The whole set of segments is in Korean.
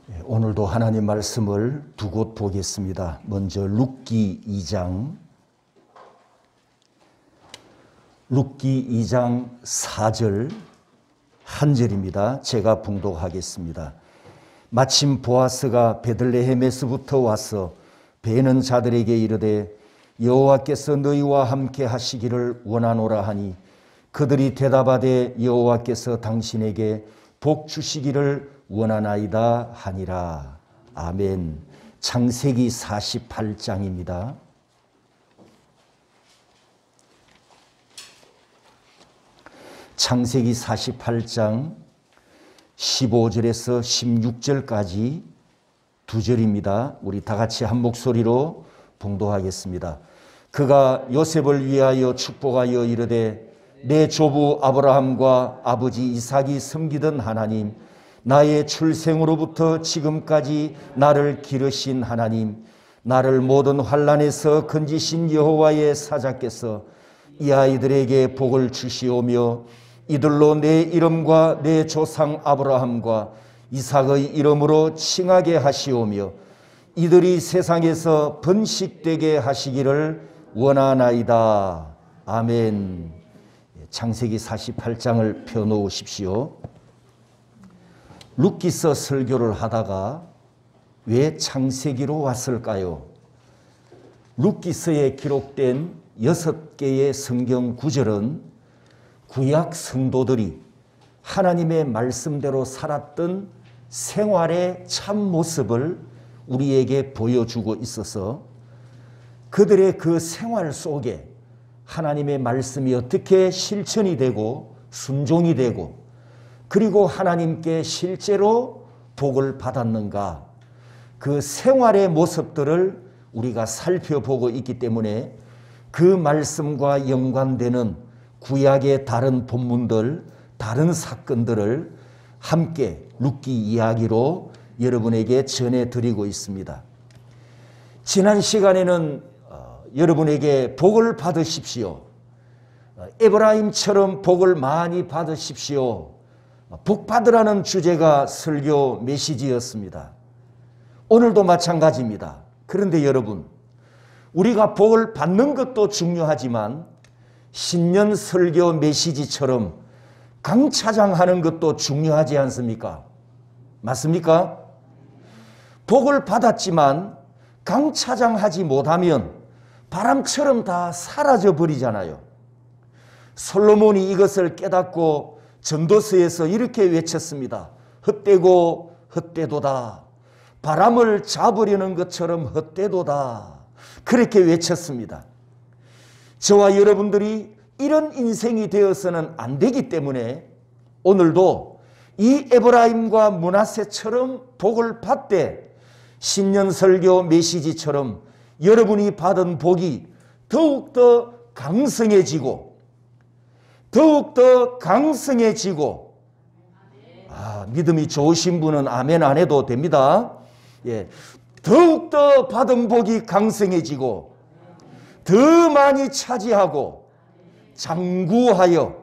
오늘도 하나님 말씀을 두 곳 보겠습니다. 먼저 룻기 2장 4절 한 절입니다. 제가 봉독하겠습니다. 마침 보아스가 베들레헴에서부터 와서 베는 자들에게 이르되 여호와께서 너희와 함께 하시기를 원하노라 하니 그들이 대답하되 여호와께서 당신에게 복 주시기를 원하나이다 하니라. 아멘. 창세기 48장입니다. 창세기 48장 15절에서 16절까지 두 절입니다. 우리 다 같이 한 목소리로 봉독하겠습니다. 그가 요셉을 위하여 축복하여 이르되 내 조부 아브라함과 아버지 이삭이 섬기던 하나님, 나의 출생으로부터 지금까지 나를 기르신 하나님, 나를 모든 환난에서 건지신 여호와의 사자께서 이 아이들에게 복을 주시오며 이들로 내 이름과 내 조상 아브라함과 이삭의 이름으로 칭하게 하시오며 이들이 세상에서 번식되게 하시기를 원하나이다. 아멘. 창세기 48장을 펴놓으십시오. 룻기서 설교를 하다가 왜 창세기로 왔을까요? 룻기서에 기록된 6개의 성경 구절은 구약 성도들이 하나님의 말씀대로 살았던 생활의 참 모습을 우리에게 보여주고 있어서 그들의 그 생활 속에 하나님의 말씀이 어떻게 실천이 되고 순종이 되고 그리고 하나님께 실제로 복을 받았는가, 그 생활의 모습들을 우리가 살펴보고 있기 때문에 그 말씀과 연관되는 구약의 다른 본문들, 다른 사건들을 함께 룻기 이야기로 여러분에게 전해드리고 있습니다. 지난 시간에는 여러분에게 복을 받으십시오, 에브라임처럼 복을 많이 받으십시오, 복 받으라는 주제가 설교 메시지였습니다. 오늘도 마찬가지입니다. 그런데 여러분, 우리가 복을 받는 것도 중요하지만 신년 설교 메시지처럼 강차장하는 것도 중요하지 않습니까? 맞습니까? 복을 받았지만 강차장하지 못하면 바람처럼 다 사라져 버리잖아요. 솔로몬이 이것을 깨닫고 전도서에서 이렇게 외쳤습니다. 헛되고 헛되도다. 바람을 잡으려는 것처럼 헛되도다. 그렇게 외쳤습니다. 저와 여러분들이 이런 인생이 되어서는 안 되기 때문에 오늘도 이 에브라임과 므낫세처럼 복을 받되 신년 설교 메시지처럼 여러분이 받은 복이 더욱더 강성해지고 믿음이 좋으신 분은 아멘 안 해도 됩니다. 더욱더 받은 복이 강성해지고 더 많이 차지하고 장구하여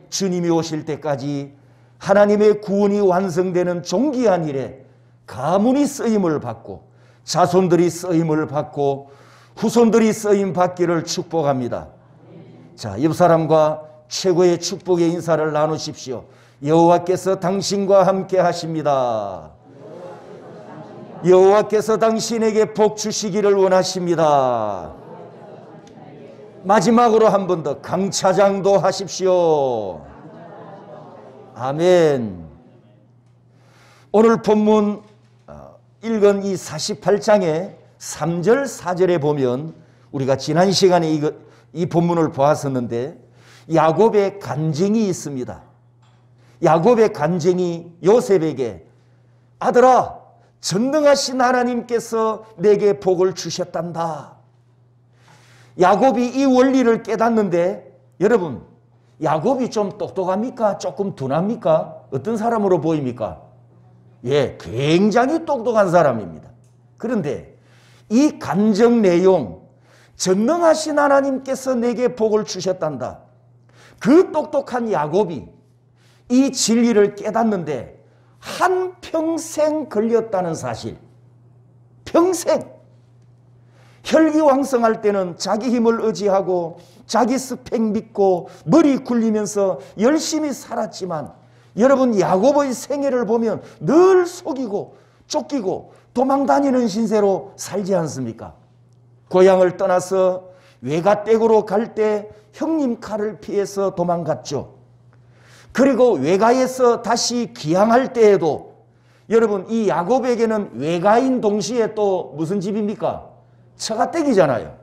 주님이 오실 때까지 하나님의 구원이 완성되는 존귀한 일에 가문이 쓰임을 받고 자손들이 쓰임을 받고 후손들이 쓰임 받기를 축복합니다. 자, 옆 사람과 최고의 축복의 인사를 나누십시오. 여호와께서 당신과 함께 하십니다. 여호와께서 당신에게 복 주시기를 원하십니다. 마지막으로 한 번 더 강차장도 하십시오. 아멘. 오늘 본문 읽은 이 48장의 3절 4절에 보면 우리가 지난 시간에 이 본문을 보았었는데 야곱의 간증이 있습니다. 야곱의 간증이 요셉에게 아들아, 전능하신 하나님께서 내게 복을 주셨단다. 야곱이 이 원리를 깨닫는데 여러분, 야곱이 좀 똑똑합니까? 조금 둔합니까? 어떤 사람으로 보입니까? 굉장히 똑똑한 사람입니다. 그런데 이 간증 내용, 전능하신 하나님께서 내게 복을 주셨단다. 그 똑똑한 야곱이 이 진리를 깨닫는데 한평생 걸렸다는 사실. 평생. 혈기왕성할 때는 자기 힘을 의지하고 자기 스펙 믿고 머리 굴리면서 열심히 살았지만, 여러분 야곱의 생애를 보면 늘 속이고 쫓기고 도망다니는 신세로 살지 않습니까? 고향을 떠나서 외가댁으로 갈 때 형님 칼을 피해서 도망갔죠. 그리고 외가에서 다시 귀향할 때에도, 여러분 이 야곱에게는 외가인 동시에 또 무슨 집입니까? 처가댁이잖아요.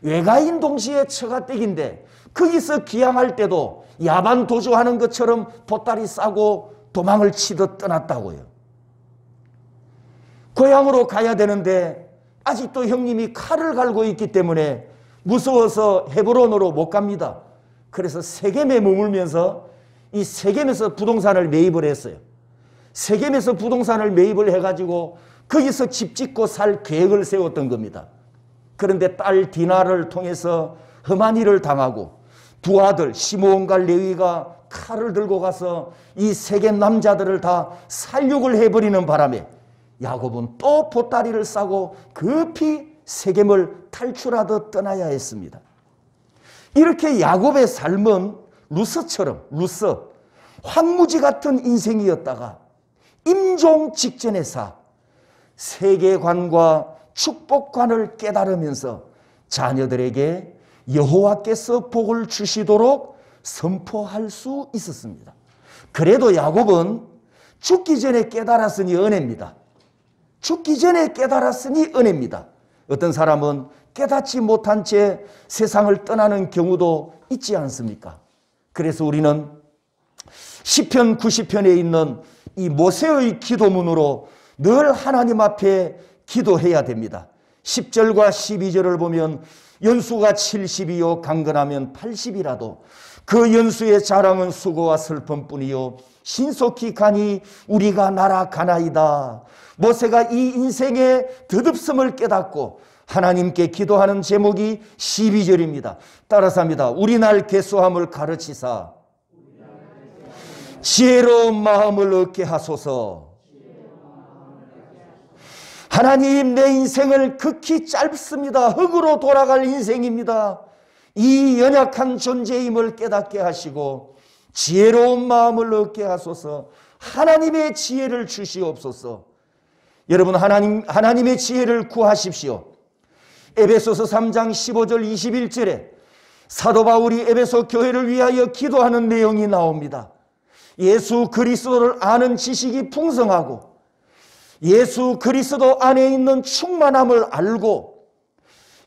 외가인 동시에 처가댁인데 거기서 귀향할 때도 야반 도주하는 것처럼 보따리 싸고 도망을 치듯 떠났다고요. 고향으로 가야 되는데 아직도 형님이 칼을 갈고 있기 때문에 무서워서 헤브론으로 못 갑니다. 그래서 세겜에 머물면서 이 세겜에서 부동산을 매입을 했어요. 세겜에서 부동산을 매입을 해가지고 거기서 집 짓고 살 계획을 세웠던 겁니다. 그런데 딸 디나를 통해서 험한 일을 당하고 두 아들 시므온과 레위가 칼을 들고 가서 이 세겜 남자들을 다 살육을 해버리는 바람에 야곱은 또 보따리를 싸고 급히 세겜을 탈출하듯 떠나야 했습니다. 이렇게 야곱의 삶은 루스처럼, 황무지 같은 인생이었다가 임종 직전의 세계관과 축복관을 깨달으면서 자녀들에게 여호와께서 복을 주시도록 선포할 수 있었습니다. 그래도 야곱은 죽기 전에 깨달았으니 은혜입니다. 죽기 전에 깨달았으니 은혜입니다. 어떤 사람은 깨닫지 못한 채 세상을 떠나는 경우도 있지 않습니까? 그래서 우리는 시편 90편에 있는 이 모세의 기도문으로 늘 하나님 앞에 기도해야 됩니다. 10절과 12절을 보면 연수가 70이요 강건하면 80이라도 그 연수의 자랑은 수고와 슬픔뿐이요 신속히 가니 우리가 날아가나이다. 모세가 이 인생의 드뭅음을 깨닫고 하나님께 기도하는 제목이 12절입니다. 따라서 합니다. 우리 날 계수함을 가르치사 지혜로운 마음을 얻게 하소서. 하나님, 내 인생을 극히 짧습니다. 흙으로 돌아갈 인생입니다. 이 연약한 존재임을 깨닫게 하시고 지혜로운 마음을 얻게 하소서. 하나님의 지혜를 주시옵소서. 여러분, 하나님의 지혜를 구하십시오. 에베소서 3장 15절 21절에 사도 바울이 에베소 교회를 위하여 기도하는 내용이 나옵니다. 예수 그리스도를 아는 지식이 풍성하고 예수 그리스도 안에 있는 충만함을 알고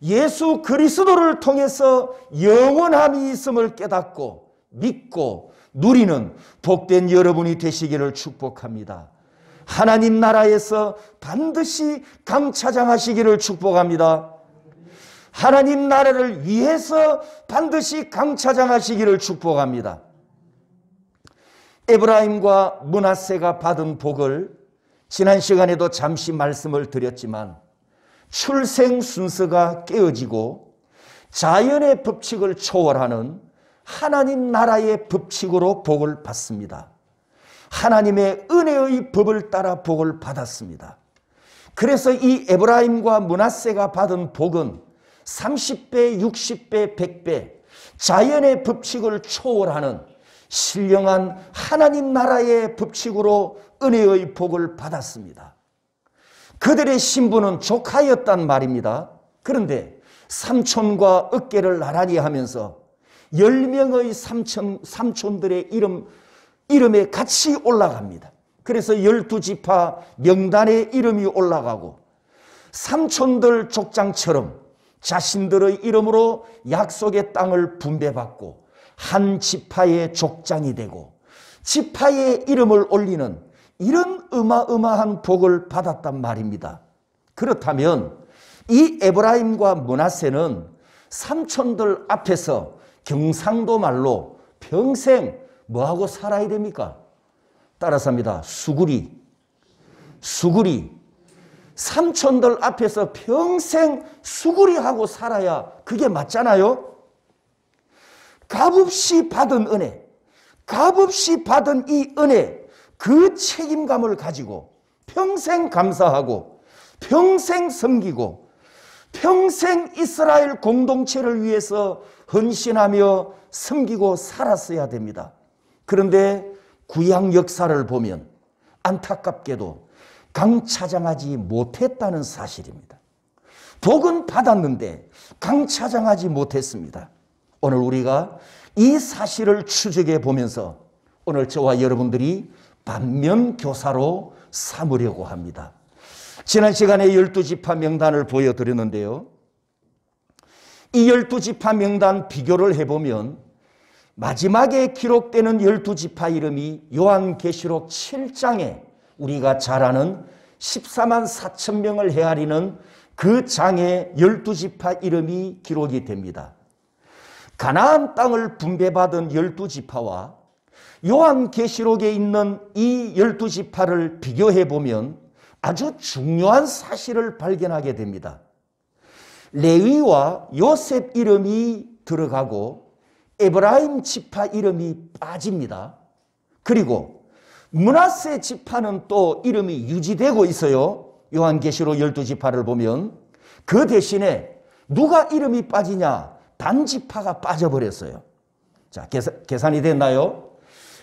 예수 그리스도를 통해서 영원함이 있음을 깨닫고 믿고 누리는 복된 여러분이 되시기를 축복합니다. 하나님 나라에서 반드시 강차장하시기를 축복합니다. 하나님 나라를 위해서 반드시 강차장하시기를 축복합니다. 에브라임과 므낫세가 받은 복을 지난 시간에도 잠시 말씀을 드렸지만 출생 순서가 깨어지고 자연의 법칙을 초월하는 하나님 나라의 법칙으로 복을 받습니다. 하나님의 은혜의 법을 따라 복을 받았습니다. 그래서 이 에브라임과 므낫세가 받은 복은 30배, 60배, 100배 자연의 법칙을 초월하는 신령한 하나님 나라의 법칙으로 은혜의 복을 받았습니다. 그들의 신부는 조카였단 말입니다. 그런데 삼촌과 어깨를 나란히 하면서 10명의 삼촌들의 이름에 같이 올라갑니다. 그래서 12지파 명단에 이름이 올라가고 삼촌들 족장처럼 자신들의 이름으로 약속의 땅을 분배받고 한 지파의 족장이 되고 지파의 이름을 올리는 이런 어마어마한 복을 받았단 말입니다. 그렇다면 이 에브라임과 므낫세는 삼촌들 앞에서 경상도 말로 평생 뭐하고 살아야 됩니까? 따라서 합니다. 수구리. 삼촌들 앞에서 평생 수구리하고 살아야 그게 맞잖아요. 값없이 받은 은혜, 값없이 받은 이 은혜, 그 책임감을 가지고 평생 감사하고 평생 섬기고 평생 이스라엘 공동체를 위해서 헌신하며 섬기고 살았어야 됩니다. 그런데 구약 역사를 보면 안타깝게도 강차장하지 못했다는 사실입니다. 복은 받았는데 강차장하지 못했습니다. 오늘 우리가 이 사실을 추적해 보면서 오늘 저와 여러분들이 반면교사로 삼으려고 합니다. 지난 시간에 12지파 명단을 보여드렸는데요. 이 12지파 명단 비교를 해보면 마지막에 기록되는 12지파 이름이 요한계시록 7장에 우리가 잘 아는 14만 4천 명을 헤아리는 그 장에 12지파 이름이 기록이 됩니다. 가나안 땅을 분배받은 12지파와 요한계시록에 있는 이 12지파를 비교해 보면 아주 중요한 사실을 발견하게 됩니다. 레위와 요셉 이름이 들어가고 에브라임 지파 이름이 빠집니다. 그리고 므낫세 지파는 또 이름이 유지되고 있어요. 요한계시록 12지파를 보면 그 대신에 누가 이름이 빠지냐? 단지파가 빠져버렸어요. 자, 계산이 됐나요?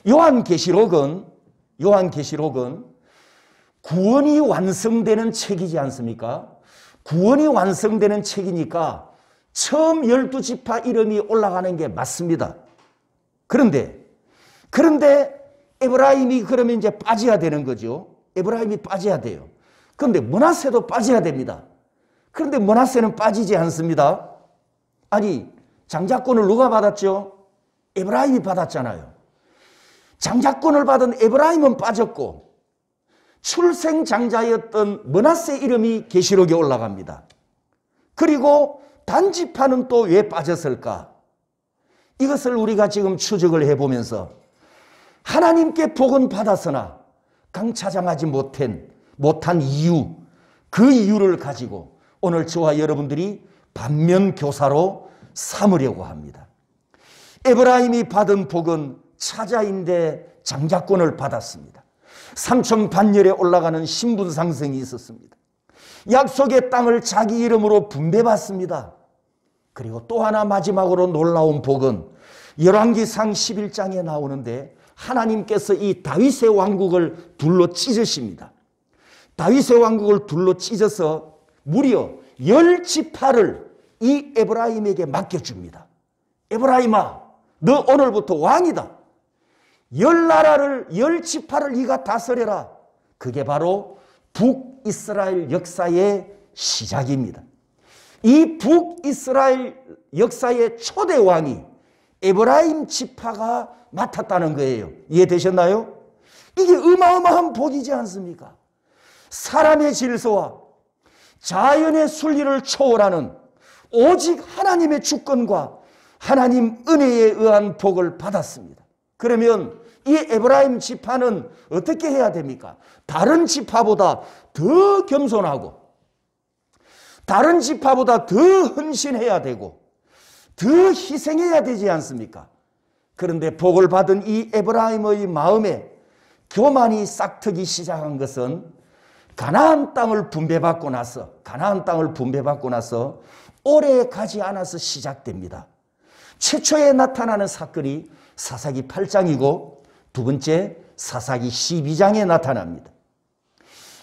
요한계시록은 구원이 완성되는 책이지 않습니까? 구원이 완성되는 책이니까 처음 12지파 이름이 올라가는 게 맞습니다. 그런데 에브라임이 그러면 이제 빠져야 되는 거죠. 에브라임이 빠져야 돼요. 그런데 므낫세도 빠져야 됩니다. 그런데 므낫세는 빠지지 않습니다. 아니, 장자권을 누가 받았죠? 에브라임이 받았잖아요. 장자권을 받은 에브라임은 빠졌고 출생장자였던 므낫세 이름이 계시록에 올라갑니다. 그리고 단지파는 또 왜 빠졌을까? 이것을 우리가 지금 추적을 해보면서 하나님께 복은 받았으나 강차장하지 못한 이유, 그 이유를 가지고 오늘 저와 여러분들이 반면교사로 삼으려고 합니다. 에브라임이 받은 복은 차자인데 장자권을 받았습니다. 삼촌 반열에 올라가는 신분상승이 있었습니다. 약속의 땅을 자기 이름으로 분배받습니다. 그리고 또 하나 마지막으로 놀라운 복은 열왕기상 11장에 나오는데 하나님께서 이 다윗의 왕국을 둘러 찢으십니다. 다윗의 왕국을 둘러 찢어서 무려 10지파를 이 에브라임에게 맡겨줍니다. 에브라임아, 너 오늘부터 왕이다. 10나라를 10지파를 네가 다스려라. 그게 바로 북이스라엘 역사의 시작입니다. 이 북이스라엘 역사의 초대 왕이 에브라임 지파가 맡았다는 거예요. 이해되셨나요? 이게 어마어마한 복이지 않습니까? 사람의 질서와 자연의 순리를 초월하는 오직 하나님의 주권과 하나님 은혜에 의한 복을 받았습니다. 그러면 이 에브라임 지파는 어떻게 해야 됩니까? 다른 지파보다 더 겸손하고 다른 지파보다 더 헌신해야 되고 더 희생해야 되지 않습니까? 그런데 복을 받은 이 에브라임의 마음에 교만이 싹트기 시작한 것은 가나안 땅을 분배받고 나서 오래 가지 않아서 시작됩니다. 최초에 나타나는 사건이 사사기 8장이고 두 번째 사사기 12장에 나타납니다.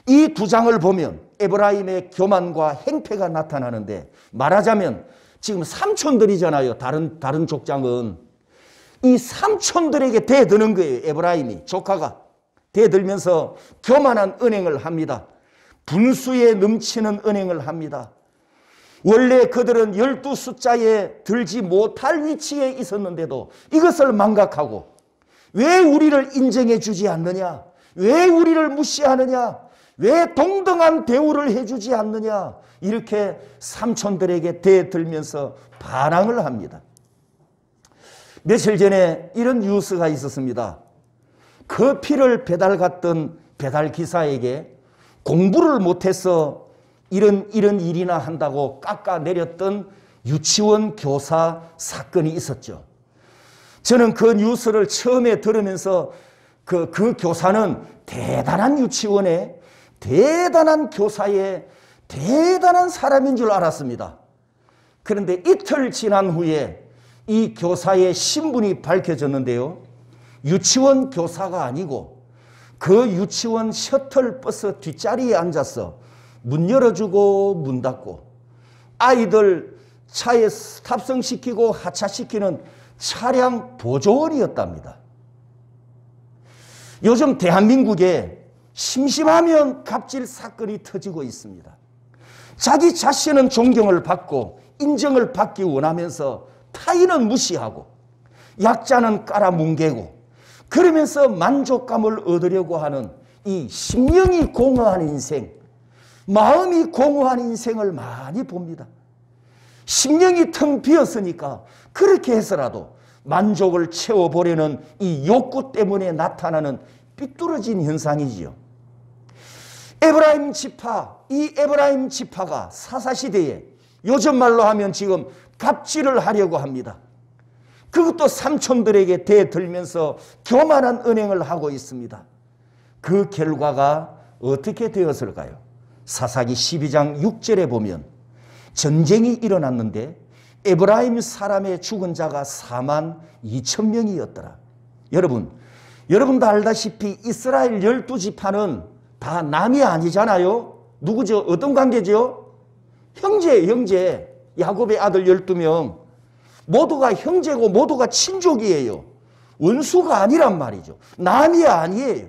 이 두 장을 보면 에브라임의 교만과 행패가 나타나는데 말하자면 지금 삼촌들이잖아요. 다른 족장은. 이 삼촌들에게 대드는 거예요. 에브라임이 조카가 대들면서 교만한 은행을 합니다. 분수에 넘치는 은행을 합니다. 원래 그들은 12 숫자에 들지 못할 위치에 있었는데도 이것을 망각하고 왜 우리를 인정해 주지 않느냐? 왜 우리를 무시하느냐? 왜 동등한 대우를 해주지 않느냐? 이렇게 삼촌들에게 대들면서 반항을 합니다. 며칠 전에 이런 뉴스가 있었습니다. 커피를 배달 갔던 배달기사에게 공부를 못해서 이런 일이나 한다고 깎아내렸던 유치원 교사 사건이 있었죠. 저는 그 뉴스를 처음에 들으면서 그 교사는 대단한 유치원에 대단한 교사에 대단한 사람인 줄 알았습니다. 그런데 이틀 지난 후에 이 교사의 신분이 밝혀졌는데요. 유치원 교사가 아니고 그 유치원 셔틀버스 뒷자리에 앉아서 문 열어주고 문 닫고 아이들 차에 탑승시키고 하차시키는 차량 보조원이었답니다. 요즘 대한민국에 심심하면 갑질 사건이 터지고 있습니다. 자기 자신은 존경을 받고 인정을 받기 원하면서 타인은 무시하고 약자는 깔아뭉개고 그러면서 만족감을 얻으려고 하는 이 심령이 공허한 인생, 마음이 공허한 인생을 많이 봅니다. 심령이 텅 비었으니까 그렇게 해서라도 만족을 채워보려는 이 욕구 때문에 나타나는 삐뚤어진 현상이지요. 에브라임 지파, 이 에브라임 지파가 사사시대에 요즘 말로 하면 지금 갑질을 하려고 합니다. 그것도 삼촌들에게 대들면서 교만한 은행을 하고 있습니다. 그 결과가 어떻게 되었을까요? 사사기 12장 6절에 보면 전쟁이 일어났는데 에브라임 사람의 죽은 자가 4만 2천 명이었더라. 여러분도 알다시피 이스라엘 12지파는 다 남이 아니잖아요. 누구죠? 어떤 관계죠? 형제. 야곱의 아들 12명. 모두가 형제고 모두가 친족이에요. 원수가 아니란 말이죠. 남이 아니에요.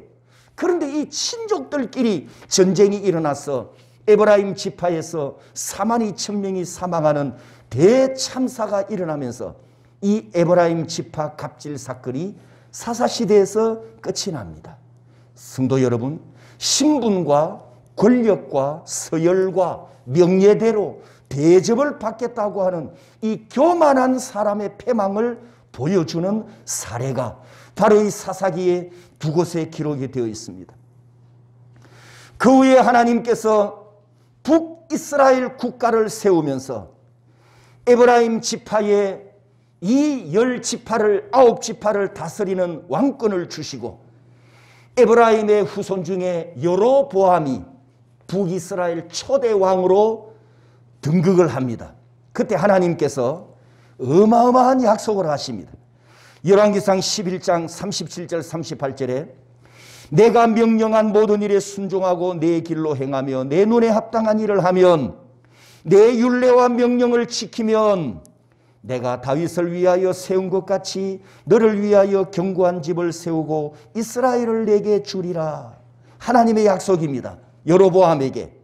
그런데 이 친족들끼리 전쟁이 일어나서 에브라임 지파에서 4만 2천 명이 사망하는 대참사가 일어나면서 이 에브라임 지파 갑질 사건이 사사시대에서 끝이 납니다. 성도 여러분, 신분과 권력과 서열과 명예대로 대접을 받겠다고 하는 이 교만한 사람의 패망을 보여주는 사례가 바로 이 사사기에 두 곳에 기록이 되어 있습니다. 그 후에 하나님께서 북이스라엘 국가를 세우면서 에브라임 지파에 이 10지파를 9지파를 다스리는 왕권을 주시고 에브라임의 후손 중에 여로보암이 북이스라엘 초대 왕으로 등극을 합니다. 그때 하나님께서 어마어마한 약속을 하십니다. 열왕기상 11장 37절 38절에 내가 명령한 모든 일에 순종하고 내 길로 행하며 내 눈에 합당한 일을 하면 내 율례와 명령을 지키면 내가 다윗을 위하여 세운 것 같이 너를 위하여 견고한 집을 세우고 이스라엘을 내게 주리라. 하나님의 약속입니다. 여로보암에게.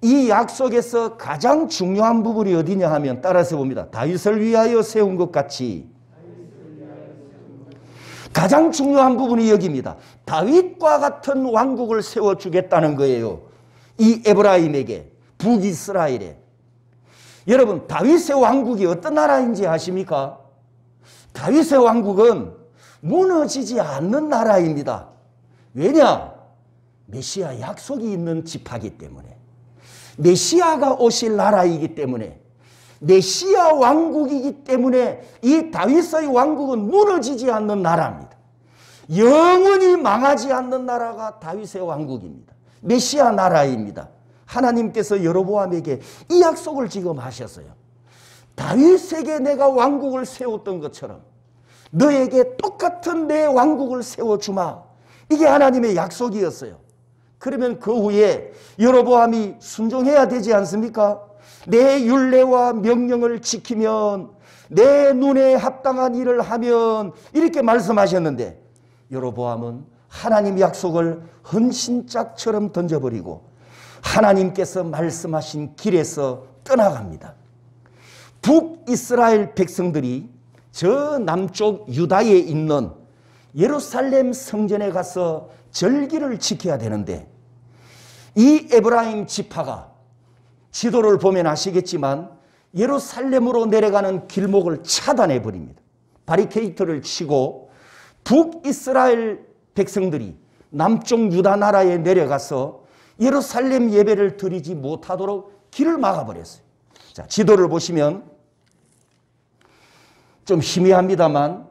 이 약속에서 가장 중요한 부분이 어디냐 하면 따라서 봅니다. 다윗을 위하여 세운 것 같이. 가장 중요한 부분이 여기입니다. 다윗과 같은 왕국을 세워주겠다는 거예요. 이 에브라임에게, 북이스라엘에. 여러분, 다윗의 왕국이 어떤 나라인지 아십니까? 다윗의 왕국은 무너지지 않는 나라입니다. 왜냐? 메시아 약속이 있는 지파이기 때문에. 메시아가 오실 나라이기 때문에. 메시아 왕국이기 때문에 이 다윗의 왕국은 무너지지 않는 나라입니다. 영원히 망하지 않는 나라가 다윗의 왕국입니다. 메시아 나라입니다. 하나님께서 여로보암에게 이 약속을 지금 하셨어요. 다윗에게 내가 왕국을 세웠던 것처럼 너에게 똑같은 내 왕국을 세워주마. 이게 하나님의 약속이었어요. 그러면 그 후에 여로보암이 순종해야 되지 않습니까? 내 율례와 명령을 지키면 내 눈에 합당한 일을 하면 이렇게 말씀하셨는데 여로보암은 하나님의 약속을 헌신짝처럼 던져버리고 하나님께서 말씀하신 길에서 떠나갑니다. 북이스라엘 백성들이 저 남쪽 유다에 있는 예루살렘 성전에 가서 절기를 지켜야 되는데 이 에브라임 지파가 지도를 보면 아시겠지만 예루살렘으로 내려가는 길목을 차단해 버립니다. 바리케이트를 치고 북이스라엘 백성들이 남쪽 유다 나라에 내려가서 예루살렘 예배를 드리지 못하도록 길을 막아버렸어요. 자, 지도를 보시면 좀 희미합니다만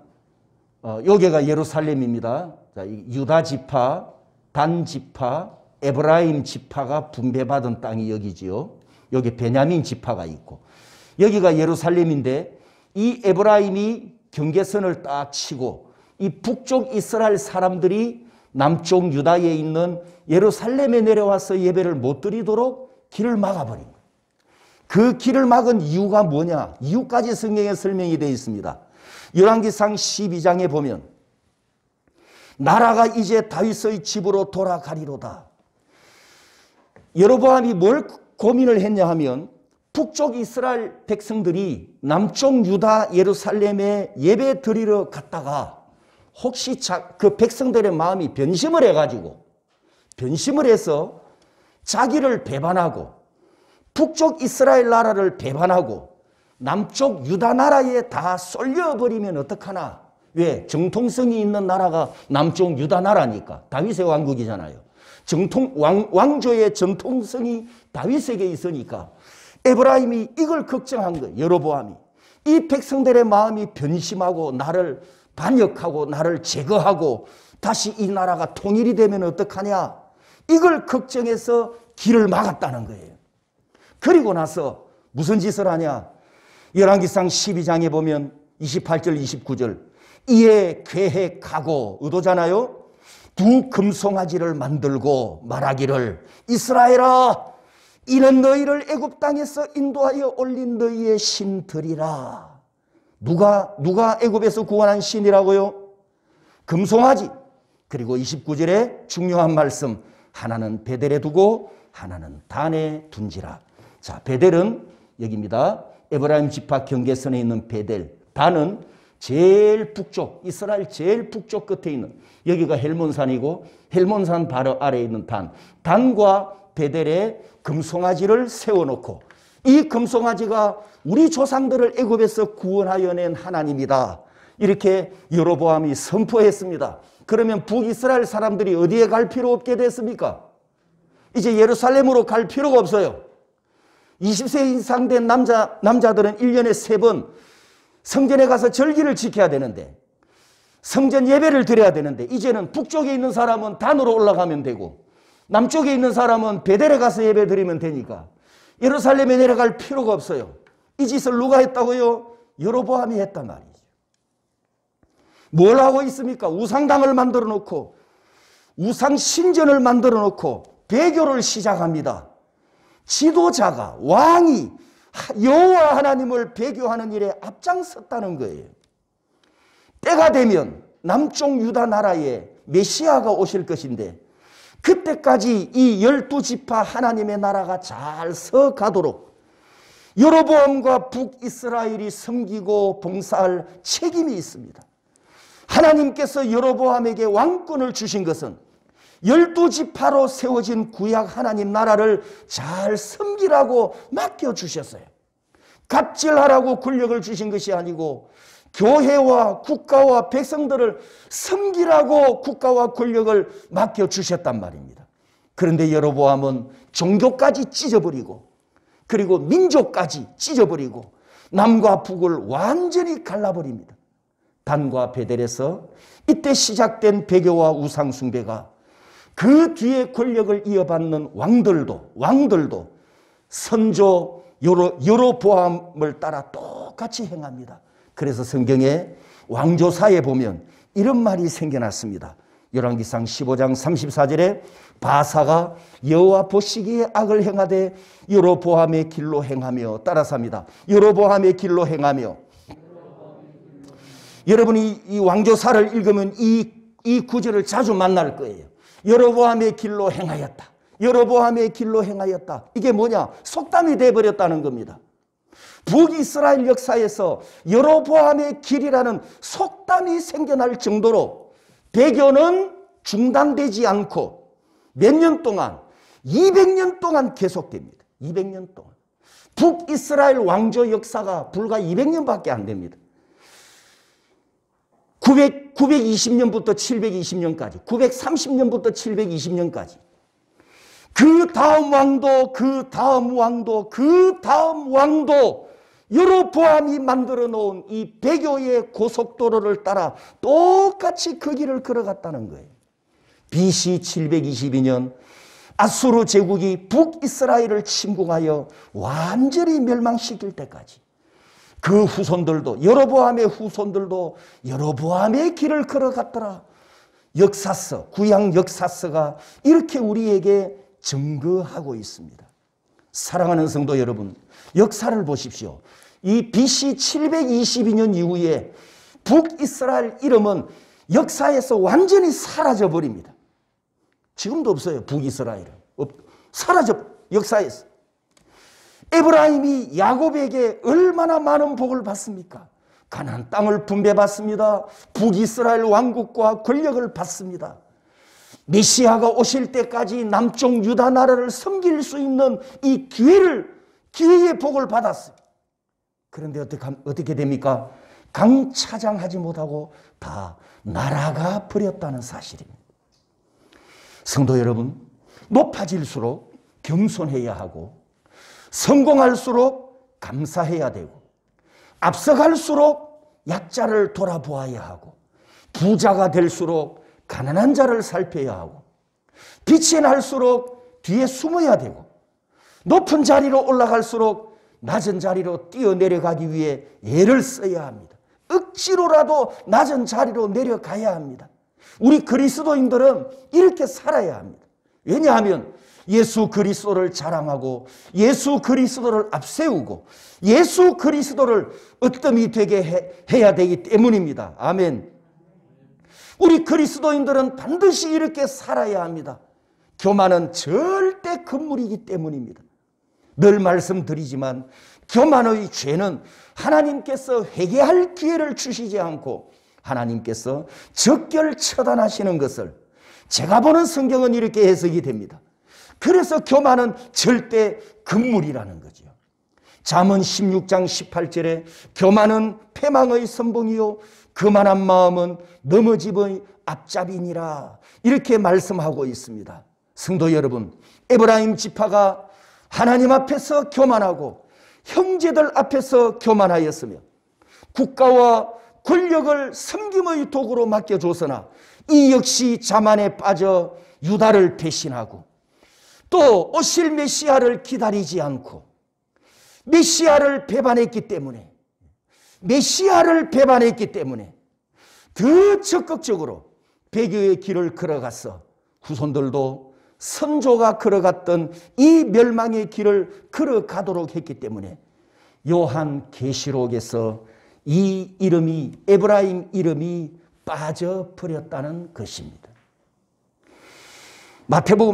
여기가 예루살렘입니다. 자, 유다 지파, 단 지파, 에브라임 지파가 분배받은 땅이 여기지요. 여기 베냐민 지파가 있고 여기가 예루살렘인데 이 에브라임이 경계선을 딱 치고 이 북쪽 이스라엘 사람들이 남쪽 유다에 있는 예루살렘에 내려와서 예배를 못 드리도록 길을 막아버린 거예요. 그 길을 막은 이유가 뭐냐? 이유까지 성경에 설명이 되어 있습니다. 열왕기상 12장에 보면 나라가 이제 다윗의 집으로 돌아가리로다. 여로보암이 뭘 고민을 했냐 하면 북쪽 이스라엘 백성들이 남쪽 유다 예루살렘에 예배 드리러 갔다가 혹시 그 백성들의 마음이 변심을 해가지고 변심을 해서 자기를 배반하고 북쪽 이스라엘 나라를 배반하고 남쪽 유다 나라에 다 쏠려버리면 어떡하나. 왜? 정통성이 있는 나라가 남쪽 유다 나라니까. 다윗의 왕국이잖아요. 왕조의 정통성이 다윗에게 있으니까 에브라임이 이걸 걱정한 거예요. 여로보암이. 이 백성들의 마음이 변심하고 나를 반역하고 나를 제거하고 다시 이 나라가 통일이 되면 어떡하냐. 이걸 걱정해서 길을 막았다는 거예요. 그리고 나서 무슨 짓을 하냐. 열왕기상 12장에 보면 28절 29절 이에 계획하고 의도잖아요. 두 금송아지를 만들고 말하기를 이스라엘아 이는 너희를 애굽 땅에서 인도하여 올린 너희의 신들이라. 누가 애굽에서 구원한 신이라고요? 금송아지. 그리고 29절에 중요한 말씀 하나는 베델에 두고 하나는 단에 둔지라. 자, 베델은 여기입니다. 에브라임 지파 경계선에 있는 베델. 단은 제일 북쪽, 이스라엘 제일 북쪽 끝에 있는 여기가 헬몬산이고 헬몬산 바로 아래에 있는 단. 단과 베델에 금송아지를 세워놓고 이 금송아지가 우리 조상들을 애굽에서 구원하여 낸 하나님이다. 이렇게 여로보암이 선포했습니다. 그러면 북이스라엘 사람들이 어디에 갈 필요 없게 됐습니까? 이제 예루살렘으로 갈 필요가 없어요. 20세 이상 된 남자들은 1년에 3번 성전에 가서 절기를 지켜야 되는데 성전 예배를 드려야 되는데 이제는 북쪽에 있는 사람은 단으로 올라가면 되고 남쪽에 있는 사람은 베델에 가서 예배 드리면 되니까 예루살렘에 내려갈 필요가 없어요. 이 짓을 누가 했다고요? 여로보암이 했단 말이죠. 뭘 하고 있습니까? 우상당을 만들어 놓고 우상 신전을 만들어 놓고 배교를 시작합니다. 지도자가 왕이 여호와 하나님을 배교하는 일에 앞장섰다는 거예요. 때가 되면 남쪽 유다 나라에 메시아가 오실 것인데 그때까지 이 12지파 하나님의 나라가 잘 서가도록 여로보암과 북이스라엘이 섬기고 봉사할 책임이 있습니다. 하나님께서 여로보암에게 왕권을 주신 것은 12지파로 세워진 구약 하나님 나라를 잘 섬기라고 맡겨주셨어요. 갑질하라고 권력을 주신 것이 아니고 교회와 국가와 백성들을 섬기라고 국가와 권력을 맡겨주셨단 말입니다. 그런데 여로보암은 종교까지 찢어버리고 그리고 민족까지 찢어버리고 남과 북을 완전히 갈라버립니다. 단과 베델에서 이때 시작된 배교와 우상 숭배가 그 뒤에 권력을 이어받는 왕들도 선조 여로보암을 따라 똑같이 행합니다. 그래서 성경에 왕조사에 보면 이런 말이 생겨났습니다. 열왕기상 15장 34절에 바사가 여호와 보시기에 악을 행하되 여로보암의 길로 행하며 따라서 합니다. 여로보암의 길로 행하며. 여러분이 이 왕조사를 읽으면 이 구절을 자주 만날 거예요. 여로보암의 길로 행하였다. 여로보암의 길로 행하였다. 이게 뭐냐? 속담이 되어버렸다는 겁니다. 북이스라엘 역사에서 여로보암의 길이라는 속담이 생겨날 정도로 배교는 중단되지 않고 몇 년 동안 200년 동안 계속됩니다. 200년 동안. 북이스라엘 왕조 역사가 불과 200년밖에 안 됩니다. 920년부터 720년까지, 930년부터 720년까지. 그 다음 왕도, 그 다음 왕도, 그 다음 왕도 여로보암이 만들어 놓은 이 배교의 고속도로를 따라 똑같이 그 길을 걸어갔다는 거예요. BC 722년 아수르 제국이 북이스라엘을 침공하여 완전히 멸망시킬 때까지 그 후손들도, 여로보암의 후손들도 여로보암의 길을 걸어갔더라. 역사서, 구약 역사서가 이렇게 우리에게 증거하고 있습니다. 사랑하는 성도 여러분, 역사를 보십시오. 이 BC 722년 이후에 북이스라엘 이름은 역사에서 완전히 사라져 버립니다. 지금도 없어요. 북이스라엘은 사라져, 역사에서. 에브라임이 야곱에게 얼마나 많은 복을 받습니까? 가나안 땅을 분배받습니다. 북이스라엘 왕국과 권력을 받습니다. 메시아가 오실 때까지 남쪽 유다 나라를 섬길 수 있는 이 기회의 복을 받았어요. 그런데 어떻게 됩니까? 강차장하지 못하고 다 날아가 버렸다는 사실입니다. 성도 여러분, 높아질수록 겸손해야 하고 성공할수록 감사해야 되고 앞서갈수록 약자를 돌아보아야 하고 부자가 될수록 가난한 자를 살펴야 하고 빛이 날수록 뒤에 숨어야 되고 높은 자리로 올라갈수록 낮은 자리로 뛰어내려가기 위해 애를 써야 합니다. 억지로라도 낮은 자리로 내려가야 합니다. 우리 그리스도인들은 이렇게 살아야 합니다. 왜냐하면 예수 그리스도를 자랑하고 예수 그리스도를 앞세우고 예수 그리스도를 으뜸이 되게 해야 되기 때문입니다. 아멘. 우리 그리스도인들은 반드시 이렇게 살아야 합니다. 교만은 절대 금물이기 때문입니다. 늘 말씀드리지만 교만의 죄는 하나님께서 회개할 기회를 주시지 않고 하나님께서 적결 처단하시는 것을 제가 보는 성경은 이렇게 해석이 됩니다. 그래서 교만은 절대 금물이라는 거죠. 잠언 16장 18절에 교만은 패망의 선봉이요 교만한 마음은 넘어짐의 앞잡이니라 이렇게 말씀하고 있습니다. 성도 여러분, 에브라임 지파가 하나님 앞에서 교만하고 형제들 앞에서 교만하였으며 국가와 권력을 섬김의 도구로 맡겨줬으나 이 역시 자만에 빠져 유다를 배신하고 또 오실 메시아를 기다리지 않고 메시아를 배반했기 때문에 더 적극적으로 배교의 길을 걸어갔어. 후손들도 선조가 걸어갔던 이 멸망의 길을 걸어가도록 했기 때문에 요한계시록에서 이 이름이 에브라임 이름이 빠져버렸다는 것입니다.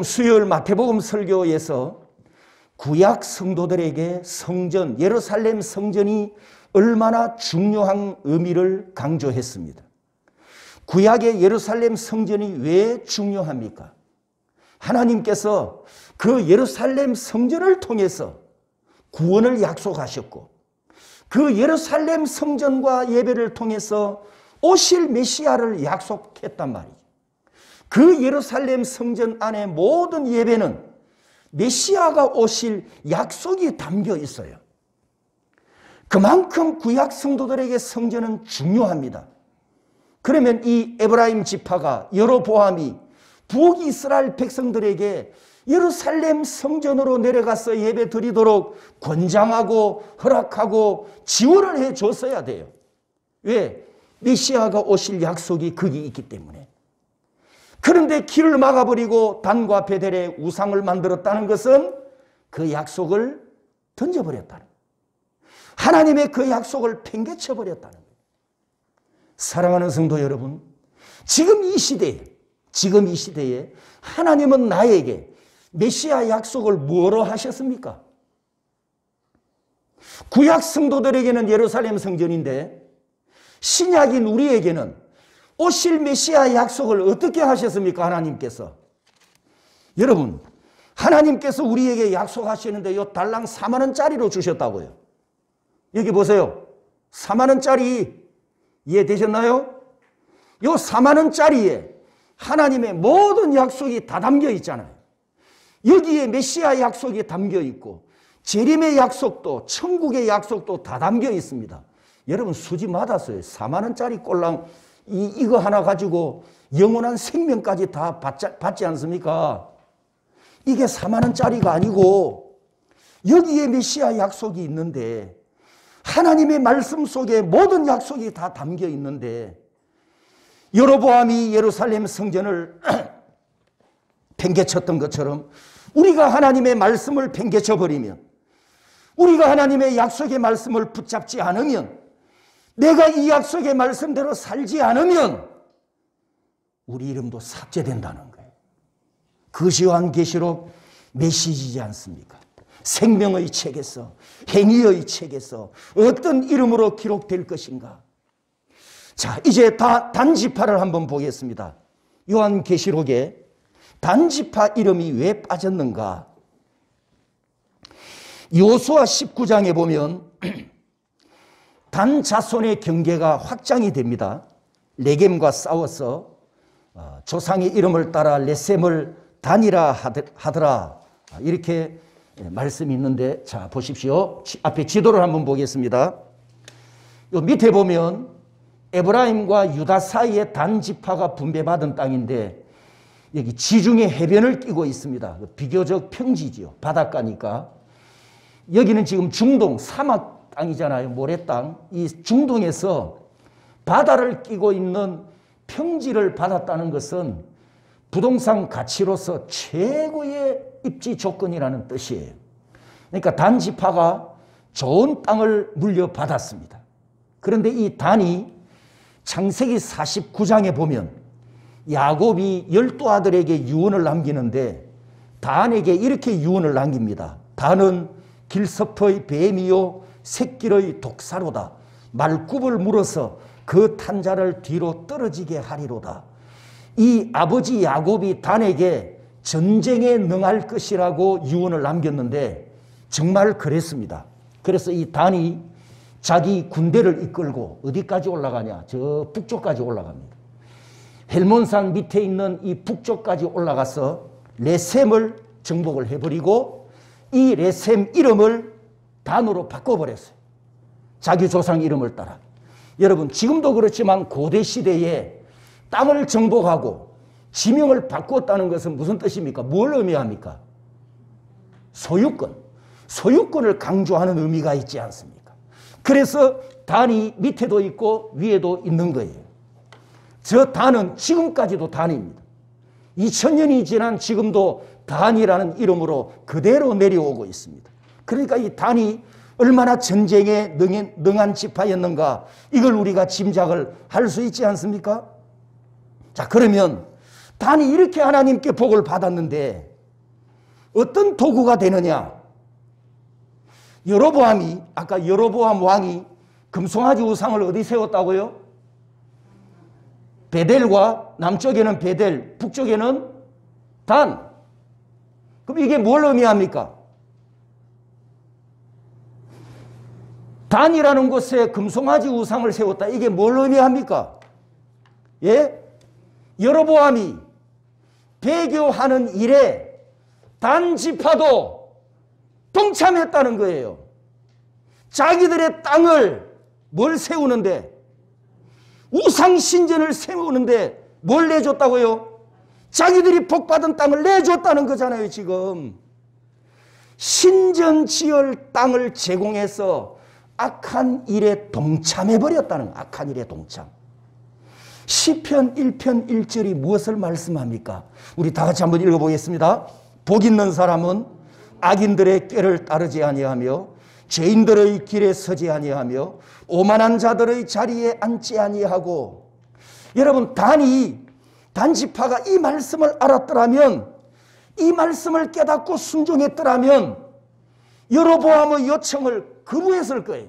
수요일 마태복음 설교에서 구약 성도들에게 성전, 예루살렘 성전이 얼마나 중요한 의미를 강조했습니다. 구약의 예루살렘 성전이 왜 중요합니까? 하나님께서 그 예루살렘 성전을 통해서 구원을 약속하셨고 그 예루살렘 성전과 예배를 통해서 오실 메시아를 약속했단 말이죠. 그 예루살렘 성전 안에 모든 예배는 메시아가 오실 약속이 담겨 있어요. 그만큼 구약 성도들에게 성전은 중요합니다. 그러면 이 에브라임 지파가 여로보암이 북이스라엘 백성들에게 예루살렘 성전으로 내려가서 예배 드리도록 권장하고 허락하고 지원을 해줬어야 돼요. 왜? 메시아가 오실 약속이 거기 있기 때문에. 그런데 길을 막아버리고 단과 베델의 우상을 만들었다는 것은 그 약속을 던져버렸다는 거예요. 하나님의 그 약속을 팽개쳐버렸다는 거예요. 사랑하는 성도 여러분, 지금 이 시대에 하나님은 나에게 메시아 약속을 뭐로 하셨습니까? 구약 성도들에게는 예루살렘 성전인데 신약인 우리에게는 오실 메시아 약속을 어떻게 하셨습니까? 하나님께서. 여러분, 하나님께서 우리에게 약속하시는데 요 달랑 4만 원짜리로 주셨다고요. 여기 보세요. 4만 원짜리 이해되셨나요? 요 4만 원짜리에 하나님의 모든 약속이 다 담겨 있잖아요. 여기에 메시아 약속이 담겨 있고 재림의 약속도 천국의 약속도 다 담겨 있습니다. 여러분 수지 맞았어요. 4만 원짜리 꼴랑 이거 하나 가지고 영원한 생명까지 다 받지 않습니까? 이게 4만 원짜리가 아니고 여기에 메시아 약속이 있는데 하나님의 말씀 속에 모든 약속이 다 담겨 있는데 여로보암이 예루살렘 성전을 팽개쳤던 것처럼 우리가 하나님의 말씀을 팽개쳐 버리면 우리가 하나님의 약속의 말씀을 붙잡지 않으면 내가 이 약속의 말씀대로 살지 않으면 우리 이름도 삭제된다는 거예요. 그것이 요한계시록 메시지지 않습니까? 생명의 책에서 행위의 책에서 어떤 이름으로 기록될 것인가. 자, 이제 단지파를 한번 보겠습니다. 요한계시록에 단지파 이름이 왜 빠졌는가. 요수아 19장에 보면 단 자손의 경계가 확장이 됩니다. 레겜과 싸워서 조상의 이름을 따라 레셈을 단이라 하더라. 이렇게 말씀이 있는데, 자 보십시오. 앞에 지도를 한번 보겠습니다. 요 밑에 보면 에브라임과 유다 사이에 단 지파가 분배받은 땅인데 여기 지중해 해변을 끼고 있습니다. 비교적 평지지요. 바닷가니까. 여기는 지금 중동 사막 땅이잖아요. 모래 땅. 이 중동에서 바다를 끼고 있는 평지를 받았다는 것은 부동산 가치로서 최고의 입지 조건이라는 뜻이에요. 그러니까 단 지파가 좋은 땅을 물려받았습니다. 그런데 이 단이 창세기 49장에 보면 야곱이 12아들에게 유언을 남기는데 단에게 이렇게 유언을 남깁니다. 단은 길섭의 뱀이요 새끼의 독사로다. 말굽을 물어서 그 탄자를 뒤로 떨어지게 하리로다. 이 아버지 야곱이 단에게 전쟁에 능할 것이라고 유언을 남겼는데 정말 그랬습니다. 그래서 이 단이 자기 군대를 이끌고 어디까지 올라가냐? 저 북쪽까지 올라갑니다. 헬몬산 밑에 있는 이 북쪽까지 올라가서 레셈을 정복을 해버리고 이 레셈 이름을 단으로 바꿔버렸어요. 자기 조상 이름을 따라. 여러분 지금도 그렇지만 고대 시대에 땅을 정복하고 지명을 바꿨다는 것은 무슨 뜻입니까? 뭘 의미합니까? 소유권. 소유권을 강조하는 의미가 있지 않습니까? 그래서 단이 밑에도 있고 위에도 있는 거예요. 저 단은 지금까지도 단입니다. 2000년이 지난 지금도 단이라는 이름으로 그대로 내려오고 있습니다. 그러니까 이 단이 얼마나 전쟁에 능한 지파였는가 이걸 우리가 짐작을 할 수 있지 않습니까? 자, 그러면 단이 이렇게 하나님께 복을 받았는데 어떤 도구가 되느냐? 여로보암이 아까 여로보암 왕이 금송아지 우상을 어디 세웠다고요? 베델과 남쪽에는 베델, 북쪽에는 단. 그럼 이게 뭘 의미합니까? 단이라는 곳에 금송아지 우상을 세웠다. 이게 뭘 의미합니까? 예? 여로보암이 배교하는 일에 단 지파도 동참했다는 거예요. 자기들의 땅을 뭘 세우는데 우상 신전을 세우는데 뭘 내줬다고요? 자기들이 복받은 땅을 내줬다는 거잖아요. 지금 신전 지을 땅을 제공해서 악한 일에 동참해버렸다는 거예요. 악한 일에 동참. 시편 1편 1절이 무엇을 말씀합니까? 우리 다 같이 한번 읽어보겠습니다. 복 있는 사람은 악인들의 꾀를 따르지 아니하며 죄인들의 길에 서지 아니하며 오만한 자들의 자리에 앉지 아니하고. 여러분 단지파가 이 말씀을 알았더라면, 이 말씀을 깨닫고 순종했더라면 여로보암의 요청을 거부했을 거예요.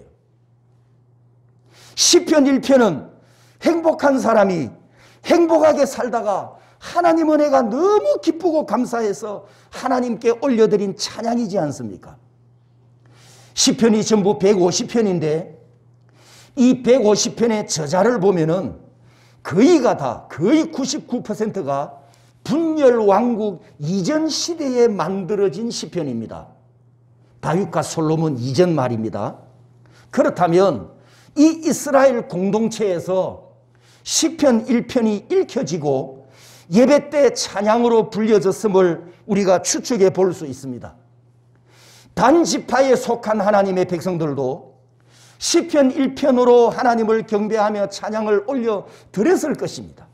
시편 1편은 행복한 사람이 행복하게 살다가 하나님 은혜가 너무 기쁘고 감사해서 하나님께 올려드린 찬양이지 않습니까? 시편이 전부 150편인데 이 150편의 저자를 보면은 거의 99%가 분열왕국 이전 시대에 만들어진 시편입니다. 다윗과 솔로몬 이전 말입니다. 그렇다면 이 이스라엘 공동체에서 시편 1편이 읽혀지고 예배 때 찬양으로 불려졌음을 우리가 추측해 볼 수 있습니다. 단 지파에 속한 하나님의 백성들도 시편 1편으로 하나님을 경배하며 찬양을 올려 드렸을 것입니다.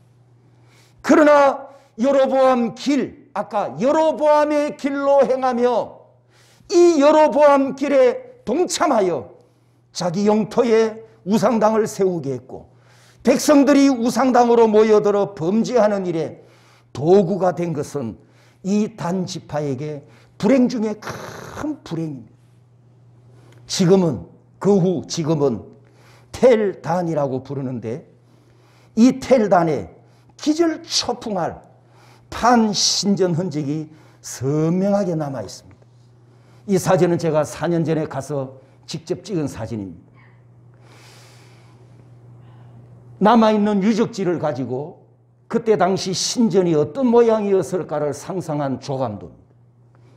그러나 여로보암 길, 아까 여로보암의 길로 행하며 이 여로보암 길에 동참하여 자기 영토에 우상당을 세우게 했고 백성들이 우상당으로 모여들어 범죄하는 일에 도구가 된 것은 이 단 지파에게 불행 중에 큰 불행입니다. 지금은 지금은 텔단이라고 부르는데 이 텔단에 기절초풍할 판신전 흔적이 선명하게 남아 있습니다. 이 사진은 제가 4년 전에 가서 직접 찍은 사진입니다. 남아있는 유적지를 가지고 그때 당시 신전이 어떤 모양이었을까를 상상한 조감도입니다.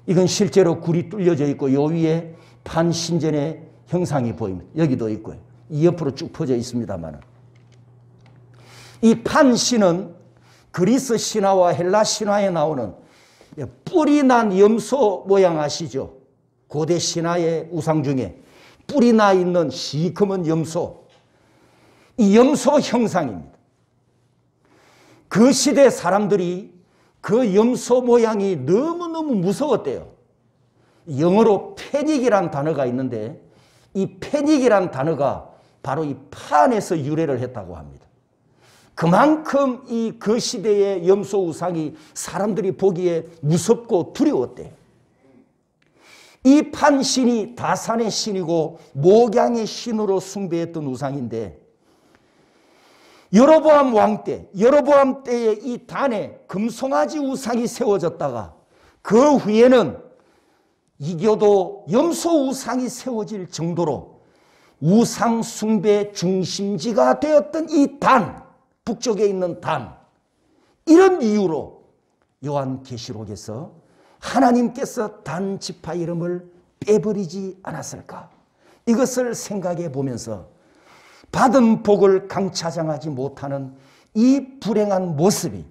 이건 실제로 굴이 뚫려져 있고 요 위에 판신전의 형상이 보입니다. 여기도 있고요. 이 옆으로 쭉 퍼져 있습니다만 이 판신은 그리스 신화와 헬라 신화에 나오는 뿔이 난 염소 모양 아시죠? 고대 신화의 우상 중에 뿔이 나 있는 시커먼 염소, 이 염소 형상입니다. 그 시대 사람들이 그 염소 모양이 너무너무 무서웠대요. 영어로 패닉이란 단어가 있는데 이 패닉이란 단어가 바로 이 판에서 유래를 했다고 합니다. 그만큼 그 시대의 염소 우상이 사람들이 보기에 무섭고 두려웠대요. 이 판신이 다산의 신이고 목양의 신으로 숭배했던 우상인데 여로보암 왕 때, 여로보암 때에 이 단에 금송아지 우상이 세워졌다가 그 후에는 이교도 염소 우상이 세워질 정도로 우상 숭배 중심지가 되었던 이 단, 북쪽에 있는 단, 이런 이유로 요한계시록에서 하나님께서 단 지파 이름을 빼버리지 않았을까? 이것을 생각해 보면서 받은 복을 강차장하지 못하는 이 불행한 모습이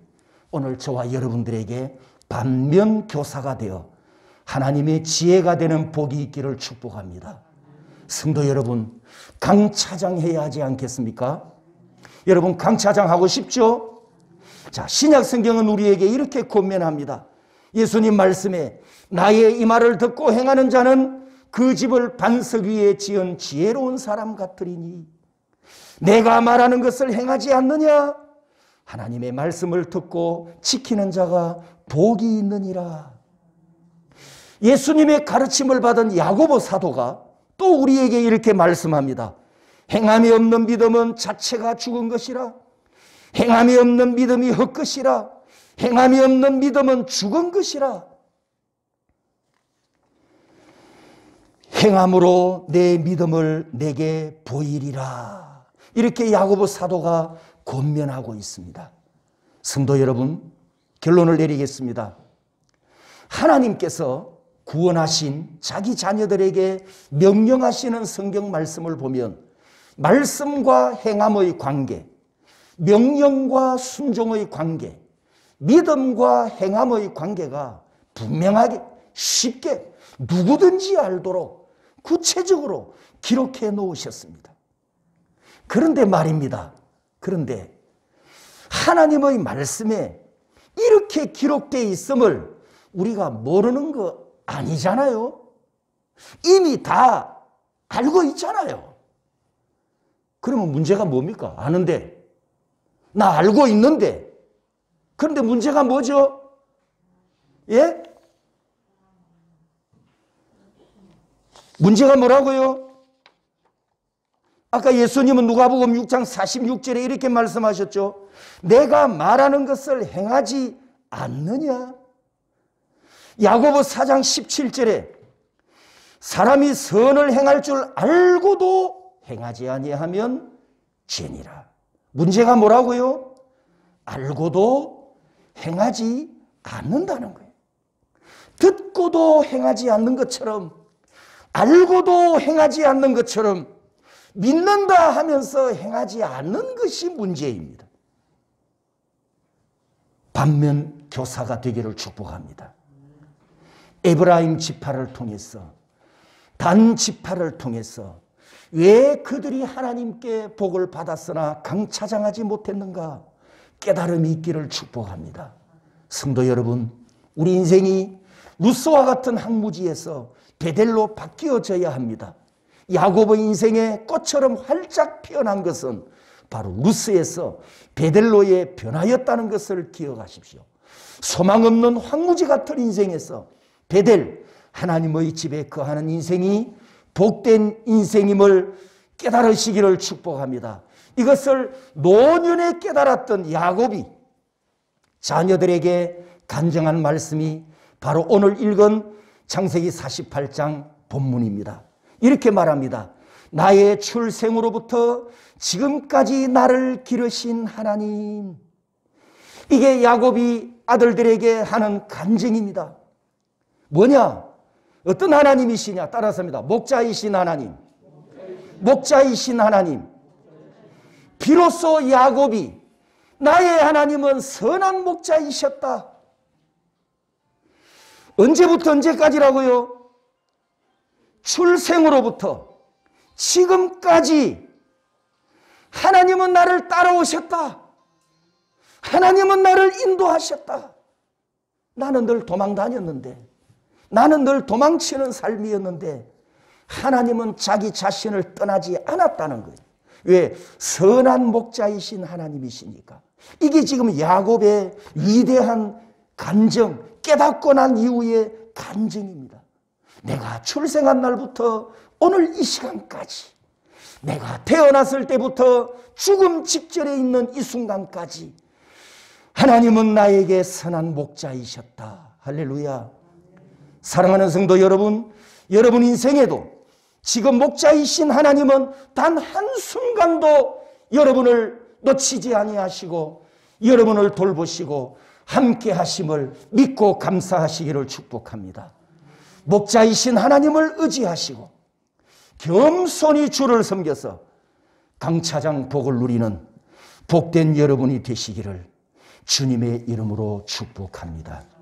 오늘 저와 여러분들에게 반면교사가 되어 하나님의 지혜가 되는 복이 있기를 축복합니다. 성도 여러분, 강차장해야 하지 않겠습니까? 여러분 강차장하고 싶죠? 자, 신약 성경은 우리에게 이렇게 권면합니다. 예수님 말씀에 나의 이 말을 듣고 행하는 자는 그 집을 반석 위에 지은 지혜로운 사람 같으리니 내가 말하는 것을 행하지 않느냐? 하나님의 말씀을 듣고 지키는 자가 복이 있느니라. 예수님의 가르침을 받은 야고보 사도가 또 우리에게 이렇게 말씀합니다. 행함이 없는 믿음은 자체가 죽은 것이라. 행함이 없는 믿음이 헛것이라. 행함이 없는 믿음은 죽은 것이라. 행함으로 내 믿음을 내게 보이리라. 이렇게 야고보 사도가 권면하고 있습니다. 성도 여러분, 결론을 내리겠습니다. 하나님께서 구원하신 자기 자녀들에게 명령하시는 성경 말씀을 보면 말씀과 행함의 관계, 명령과 순종의 관계, 믿음과 행함의 관계가 분명하게 쉽게 누구든지 알도록 구체적으로 기록해 놓으셨습니다. 그런데 말입니다. 그런데 하나님의 말씀에 이렇게 기록되어 있음을 우리가 모르는 거 아니잖아요. 이미 다 알고 있잖아요. 그러면 문제가 뭡니까? 아는데, 나 알고 있는데, 그런데 문제가 뭐죠? 예? 문제가 뭐라고요? 아까 예수님은 누가복음 6장 46절에 이렇게 말씀하셨죠. 내가 말하는 것을 행하지 않느냐? 야고보 4장 17절에 사람이 선을 행할 줄 알고도 행하지 아니하면 죄니라. 문제가 뭐라고요? 알고도 행하지 않는다는 거예요. 듣고도 행하지 않는 것처럼 알고도 행하지 않는 것처럼 믿는다 하면서 행하지 않는 것이 문제입니다. 반면 교사가 되기를 축복합니다. 에브라임 지파를 통해서, 단 지파를 통해서 왜 그들이 하나님께 복을 받았으나 강차장하지 못했는가 깨달음이 있기를 축복합니다. 성도 여러분, 우리 인생이 루스와 같은 항무지에서 베델로 바뀌어져야 합니다. 야곱의 인생에 꽃처럼 활짝 피어난 것은 바로 루스에서 베델로에 변하였다는 것을 기억하십시오. 소망 없는 황무지 같은 인생에서 베델, 하나님의 집에 거하는 인생이 복된 인생임을 깨달으시기를 축복합니다. 이것을 노년에 깨달았던 야곱이 자녀들에게 간증한 말씀이 바로 오늘 읽은 창세기 48장 본문입니다. 이렇게 말합니다. 나의 출생으로부터 지금까지 나를 기르신 하나님. 이게 야곱이 아들들에게 하는 간증입니다. 뭐냐? 어떤 하나님이시냐? 따라서입니다. 목자이신 하나님. 목자이신 하나님. 비로소 야곱이 나의 하나님은 선한 목자이셨다. 언제부터 언제까지라고요? 출생으로부터 지금까지 하나님은 나를 따라오셨다. 하나님은 나를 인도하셨다. 나는 늘 도망 다녔는데, 나는 늘 도망치는 삶이었는데 하나님은 자기 자신을 떠나지 않았다는 거예요. 왜? 선한 목자이신 하나님이시니까. 이게 지금 야곱의 위대한 간증, 깨닫고 난 이후의 간증입니다. 내가 출생한 날부터 오늘 이 시간까지, 내가 태어났을 때부터 죽음 직전에 있는 이 순간까지 하나님은 나에게 선한 목자이셨다. 할렐루야. 사랑하는 성도 여러분, 여러분 인생에도 지금 목자이신 하나님은 단 한순간도 여러분을 놓치지 아니하시고 여러분을 돌보시고 함께 하심을 믿고 감사하시기를 축복합니다. 목자이신 하나님을 의지하시고 겸손히 주를 섬겨서 강차장 복을 누리는 복된 여러분이 되시기를 주님의 이름으로 축복합니다.